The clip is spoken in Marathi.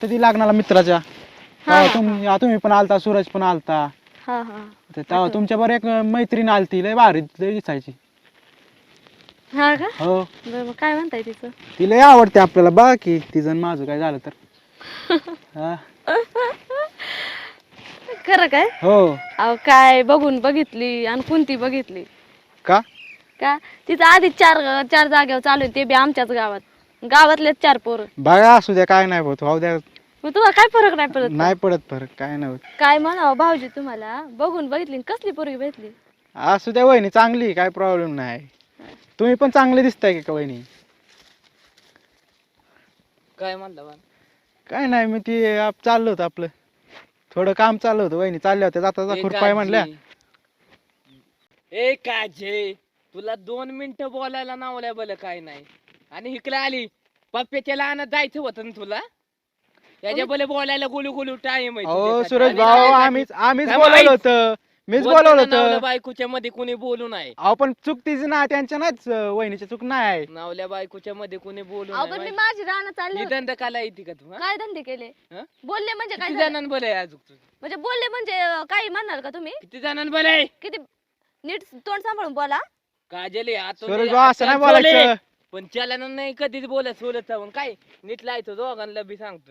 ती लागणार मित्राच्या हा, तुम्ही पण आलता, सूरज पण आलता. हा हा तेव्हा तुमच्या बरं एक मैत्रीण आलती, लय भारी, लय दिसायची. हा का हो, बरं मग काय म्हणताय तिचं ती लय आवडते आपल्याला. बघा की तिचं आणि माझं काय झालं तर. हा. खरं काय हो. अहो काय बघून बघितली आणि कोणती बघितली का? का तिचं आधीच चार चार जागेवर चालू आहे, ते बी आमच्याच गावात, गावातलेच 4 पोरं. बघा असू द्या, काय नाही होत, होऊ द्या. मग तुम्हाला काय फरक नाही पडत का? नाही पडत फरक, काय नाही होत. काय म्हणावं भाऊजी तुम्हाला, बघून बघितली आणि कसली पोरगी भेटली. असू द्या वहिनी, चांगली, काय प्रॉब्लेम नाही. तुम्ही पण चांगले दिसताय का वहिनी? काय म्हणलं बा? काय नाही, मी ती चाललं होतं आपलं, थोडं काम चाललं होतं. वहिनी चालल्या होत्या, जाता जाता खुरपाय म्हणल्या. ए काजे, तुला 2 मिनिटं बोलायला नावल्या बल काय नाही, आणि इकडे आली पप्प्याच्या लहानात जायचं होतं ना तुला. याच्या बले बोलायला गुलू गुलू टाइम आहे अहो तुझ्यासाठी. सुरेश आणि भाऊ, माझ्यासाठी आम्हीच काय बोलवलं माहित? होतं, मीच बोलताना बोलवलं नावल्या होतं. बायकोच्या मध्ये कुणी बोलू नये. अहो पण चूक तिची ना, त्यांच्या नाहीच, वहिनीची चूक नाही. नावल्या बायकोच्या मध्ये कुणी बोलू अहो पण मी नये. माझी राहणं चालले होते. निधन काला येते का तू? काय धंदे केले? हं? बोलले म्हणजे काय किती झालं? जणांना बल आहे अजून तुझं? म्हणजे बोलले म्हणजे काही म्हणणार का तुम्ही? किती जणांना बल आहे? किती नीट तोंड सांभाळून बोला. काजल सुरेश भाऊ असं नाही बोलायचं. पण चलन नाही कधीच बोलत सोलत जाऊन काय नीट लायचं दोघांना बी सांगतोय.